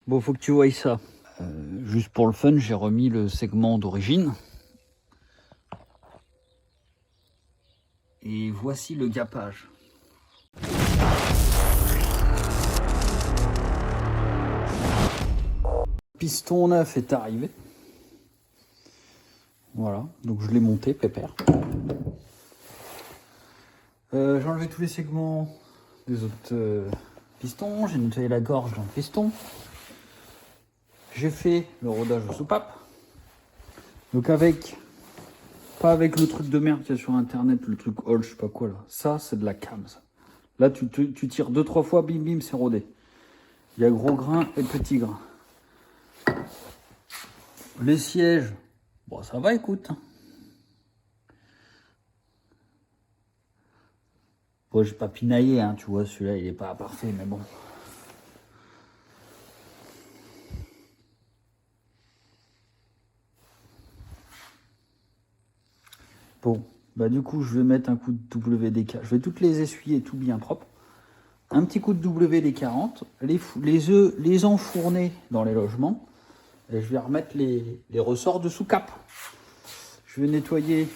Bon, faut que tu voyes ça. Juste pour le fun, j'ai remis le segment d'origine. Et voici le gappage. Piston neuf est arrivé. Voilà, donc je l'ai monté, pépère. J'ai enlevé tous les segments des autres pistons. J'ai nettoyé la gorge d'un piston. J'ai fait le rodage de soupape. Donc pas avec le truc de merde qu'il y a sur internet, le truc Hall, je sais pas quoi là. Ça, c'est de la cam, ça. Là, tu tires 2-3 fois, bim bim, c'est rodé. Il y a gros grain et petit grain. Les sièges, bon, ça va, écoute. Bon, j'ai pas pinaillé, hein, tu vois, celui-là, il est pas parfait, mais bon. Bon, bah du coup, je vais mettre un coup de WD-40. Je vais toutes les essuyer tout bien propre. Un petit coup de WD-40, les enfourner dans les logements. Et je vais remettre les ressorts de sous-cap. Je vais nettoyer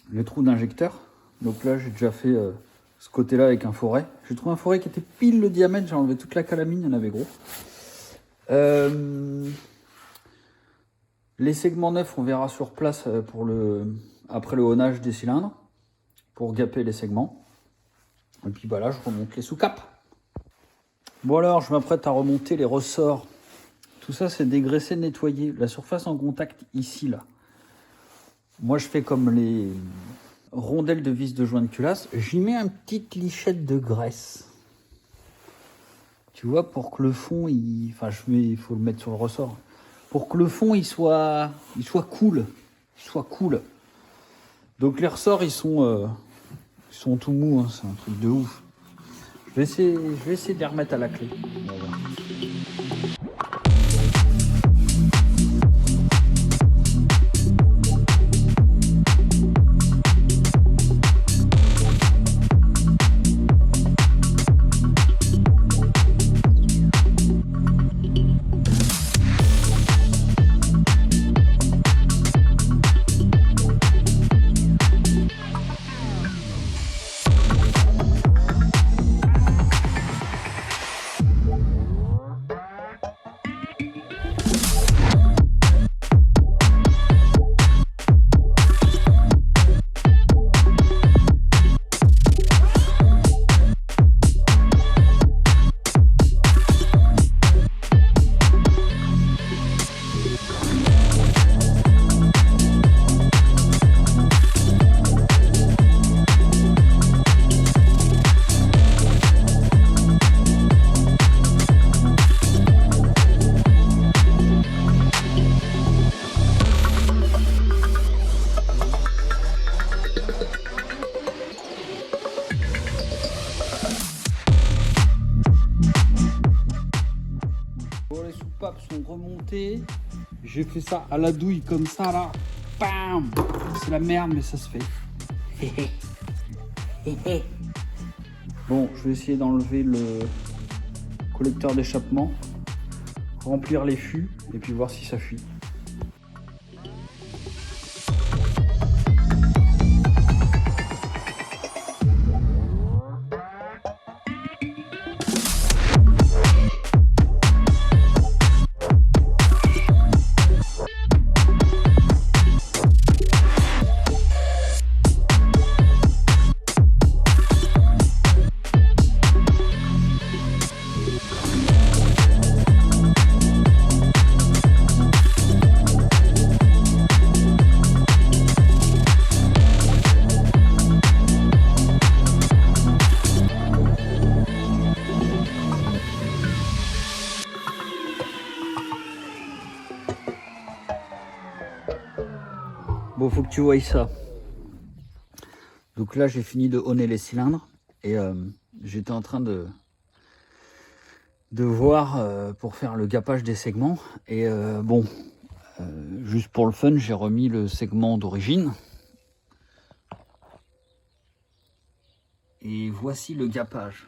le trou d'injecteur. Donc là, j'ai déjà fait ce côté-là avec un forêt. J'ai trouvé un forêt qui était pile le diamètre. J'ai enlevé toute la calamine, il y en avait gros. Les segments neufs, on verra sur place après le honnage des cylindres pour gapper les segments. Et puis bah là, je remonte les sous-capes. Bon alors, je m'apprête à remonter les ressorts. Tout ça, c'est dégraissé, nettoyé. La surface en contact ici, là. Moi, je fais comme les rondelles de vis de joint de culasse. J'y mets une petite lichette de graisse. Tu vois, pour que le fond, il faut le mettre sur le ressort. Pour que le fond, il soit cool. Donc les ressorts, ils sont tout mous. Hein. C'est un truc de ouf. Je vais essayer de les remettre à la clé. Voilà. Bon, les soupapes sont remontées. J'ai fait ça à la douille comme ça là. Bam! C'est la merde, mais ça se fait. Bon, je vais essayer d'enlever le collecteur d'échappement, remplir les fûts et puis voir si ça fuit. Bon, faut que tu voyes ça. Donc là, j'ai fini de honner les cylindres et j'étais en train de voir pour faire le gappage des segments. Et juste pour le fun, j'ai remis le segment d'origine. Et voici le gappage.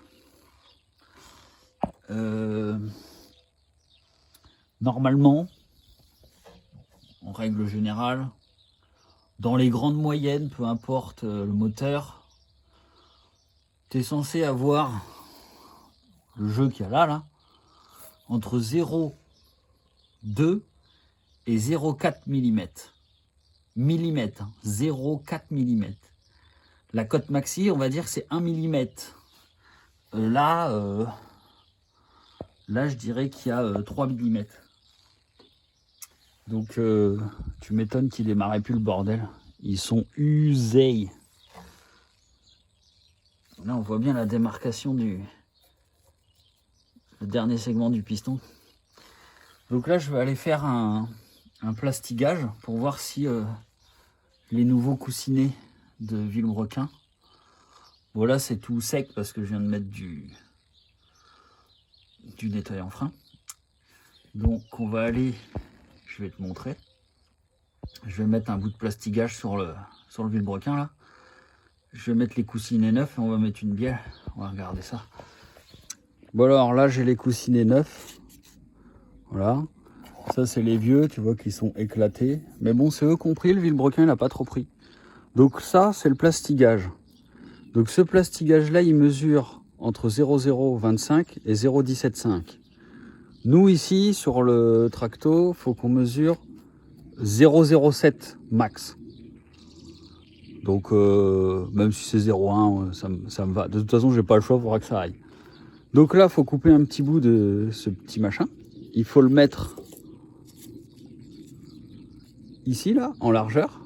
Normalement, en règle générale, dans les grandes moyennes, peu importe le moteur, tu es censé avoir le jeu qu'il y a là, entre 0,2 et 0,4 mm. Millimètre, 0,4 mm. La cote maxi, on va dire, c'est 1 mm. Là, je dirais qu'il y a 3 mm. Donc, tu m'étonnes qu'ils démarraient plus le bordel. Ils sont usés. Là, on voit bien la démarcation le dernier segment du piston. Donc là, je vais aller faire un plastigage pour voir si les nouveaux coussinets de Villebrequin. Voilà, c'est tout sec parce que je viens de mettre du nettoyant frein. Donc on va aller, je vais te montrer. Je vais mettre un bout de plastigage sur le Villebrequin là. Je vais mettre les coussinets neufs et on va mettre une bielle. On va regarder ça. Bon alors là j'ai les coussinets neufs. Voilà. Ça c'est les vieux, tu vois qu'ils sont éclatés. Mais bon, c'est eux qui ont pris, le Villebrequin il n'a pas trop pris. Donc ça c'est le plastigage. Donc ce plastigage là il mesure entre 0,025 et 0,175. Nous ici sur le tracto, faut qu'on mesure 0,07 max. Donc même si c'est 0,1, ça me va. De toute façon, j'ai pas le choix, il faudra que ça aille. Donc là, il faut couper un petit bout de ce petit machin. Il faut le mettre ici, là, en largeur.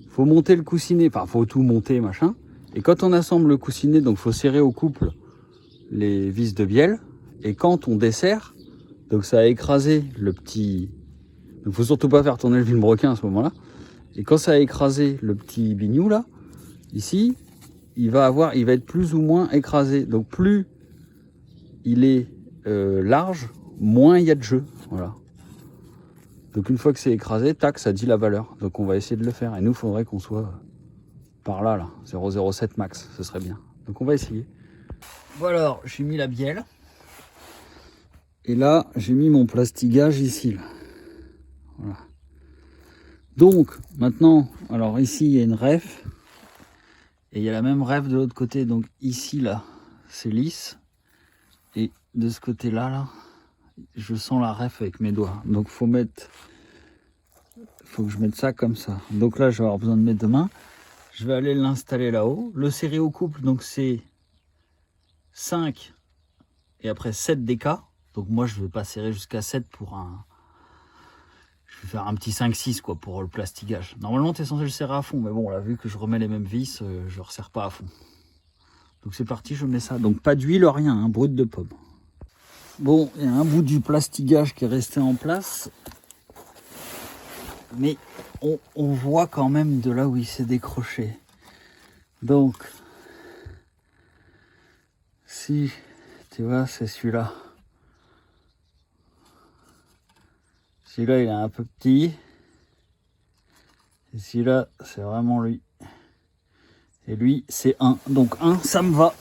Il faut monter le coussinet, enfin, il faut tout monter, machin. Et quand on assemble le coussinet, donc il faut serrer au couple les vis de bielle. Et quand on desserre, donc ça a écrasé le petit... Il ne faut surtout pas faire tourner le Villebrequin à ce moment-là. Et quand ça a écrasé le petit bignou là, ici, il va être plus ou moins écrasé. Donc plus il est large, moins il y a de jeu. Voilà. Donc une fois que c'est écrasé, tac, ça dit la valeur. Donc on va essayer de le faire. Et nous, il faudrait qu'on soit par là, 0,07 max, ce serait bien. Donc on va essayer. Bon alors, j'ai mis la bielle. Et là, j'ai mis mon plastigage ici. Là. Voilà. Donc, maintenant, alors ici, il y a une ref. Et il y a la même ref de l'autre côté. Donc ici, là, c'est lisse. Et de ce côté-là, je sens la ref avec mes doigts. Donc, faut que je mette ça comme ça. Donc là, je vais avoir besoin de mes deux mains. Je vais aller l'installer là-haut. Le serrer au couple, donc c'est 5 et après 7 dk. Donc moi, je ne vais pas serrer jusqu'à 7 pour un... Je vais faire un petit 5-6 quoi pour le plastigage. Normalement, tu es censé le serrer à fond. Mais bon, là, vu que je remets les mêmes vis, je ne resserre pas à fond. Donc c'est parti, je mets ça. Donc pas d'huile, rien, hein, brut de pomme. Bon, il y a un bout du plastigage qui est resté en place. Mais on voit quand même de là où il s'est décroché. Donc, si, tu vois, c'est celui-là. Celui-là, il est un peu petit. Et celui-là, c'est vraiment lui. Et lui, c'est 1. Donc 1, ça me va.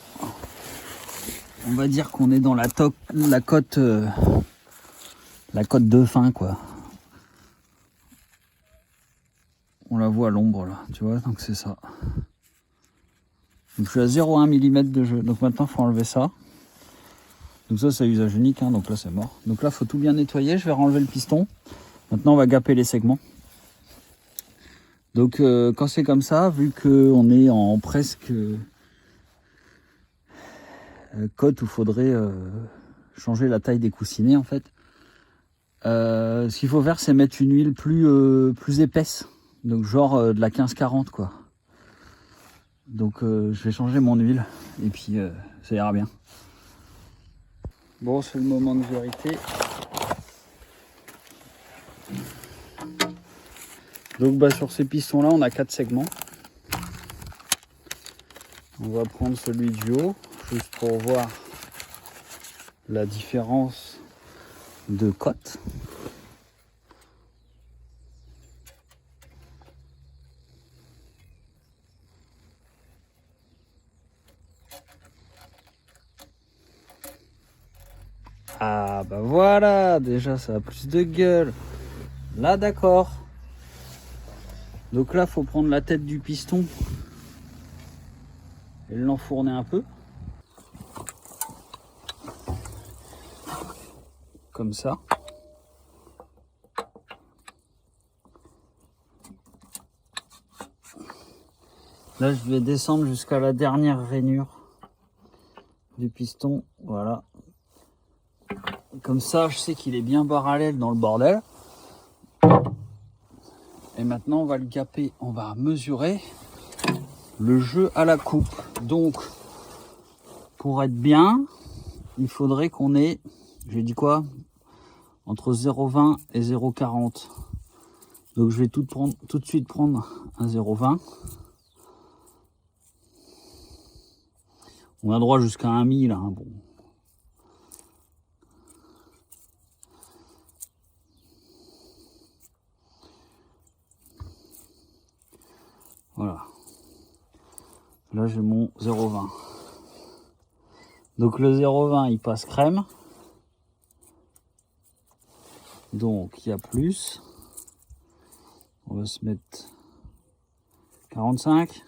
On va dire qu'on est dans la cote de fin, quoi. On la voit à l'ombre, là, tu vois, donc c'est ça. Donc je suis à 0,1 mm de jeu. Donc maintenant, il faut enlever ça. Donc ça, c'est usage unique, hein, donc là, c'est mort. Donc là, il faut tout bien nettoyer. Je vais renlever le piston. Maintenant, on va gaper les segments. Donc quand c'est comme ça, vu qu'on est en presque cote où il faudrait changer la taille des coussinets, en fait, ce qu'il faut faire, c'est mettre une huile plus épaisse. Donc genre de la 15-40, quoi. Donc je vais changer mon huile et puis ça ira bien. Bon, c'est le moment de vérité. Donc bah, sur ces pistons là on a 4 segments. On va prendre celui du haut, juste pour voir la différence de cote. Ah bah voilà, déjà ça a plus de gueule. Là d'accord. Donc là faut prendre la tête du piston et l'enfourner un peu. Comme ça. Là je vais descendre jusqu'à la dernière rainure du piston. Voilà. Comme ça je sais qu'il est bien parallèle dans le bordel. Et maintenant on va le gaper, on va mesurer le jeu à la coupe. Donc pour être bien, il faudrait qu'on ait, j'ai dit quoi, entre 0,20 et 0,40. Donc je vais tout de suite prendre un 0,20. On a droit jusqu'à 1 1000. Hein, bon. Voilà. Là j'ai mon 0,20. Donc le 0,20 il passe crème. Donc il y a plus. On va se mettre 45.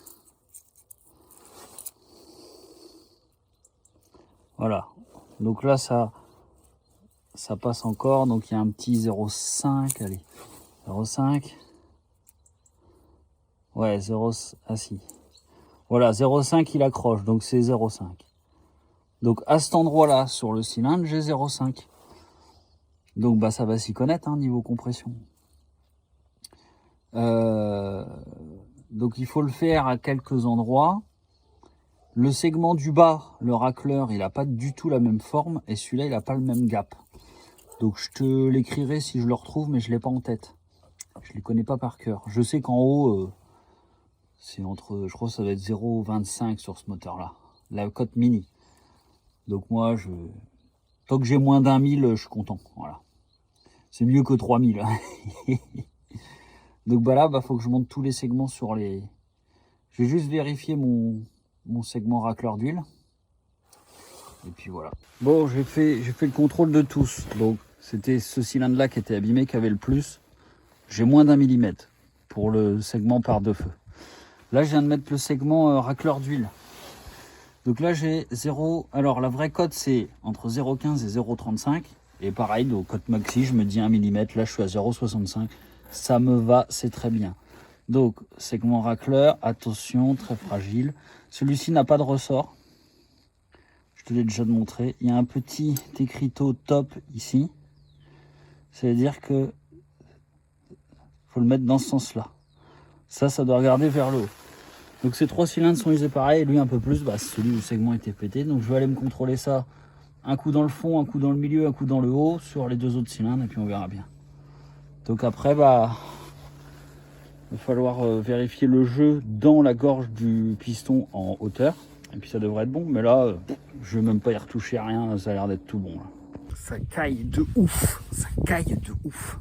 Voilà. Donc là ça passe encore. Donc il y a un petit 0,5. Allez. 0,5. Ouais, 0. Ah si. Voilà, 0,5 il accroche. Donc c'est 0,5. Donc à cet endroit-là, sur le cylindre, j'ai 0,5. Donc bah ça va s'y connaître, hein, niveau compression. Donc il faut le faire à quelques endroits. Le segment du bas, le racleur, il n'a pas du tout la même forme. Et celui-là, il n'a pas le même gap. Donc je te l'écrirai si je le retrouve, mais je ne l'ai pas en tête. Je ne les connais pas par cœur. Je sais qu'en haut, c'est entre, je crois que ça doit être 0,25 sur ce moteur-là. La cote mini. Donc moi, tant que j'ai moins d'1 1000, je suis content. Voilà. C'est mieux que 3000. Donc bah là, faut que je monte tous les segments sur les... Je vais juste vérifier mon segment racleur d'huile. Et puis voilà. Bon, j'ai fait le contrôle de tous. Donc c'était ce cylindre-là qui était abîmé, qui avait le plus. J'ai moins d'1 millimètre pour le segment par deux feux. Là, je viens de mettre le segment racleur d'huile. Donc là, j'ai 0... Alors, la vraie cote, c'est entre 0,15 et 0,35. Et pareil, donc cote maxi, je me dis 1 mm. Là, je suis à 0,65. Ça me va, c'est très bien. Donc, segment racleur, attention, très fragile. Celui-ci n'a pas de ressort. Je te l'ai déjà montré. Il y a un petit écriteau top ici. C'est-à-dire que faut le mettre dans ce sens-là. Ça doit regarder vers le haut. Donc ces trois cylindres sont usés pareil, lui un peu plus, celui où le segment était pété. Donc je vais aller me contrôler ça, un coup dans le fond, un coup dans le milieu, un coup dans le haut, sur les deux autres cylindres, et puis on verra bien. Donc après, il va falloir vérifier le jeu dans la gorge du piston en hauteur, et puis ça devrait être bon. Mais là, je vais même pas y retoucher à rien, ça a l'air d'être tout bon. Là. Ça caille de ouf, ça caille de ouf.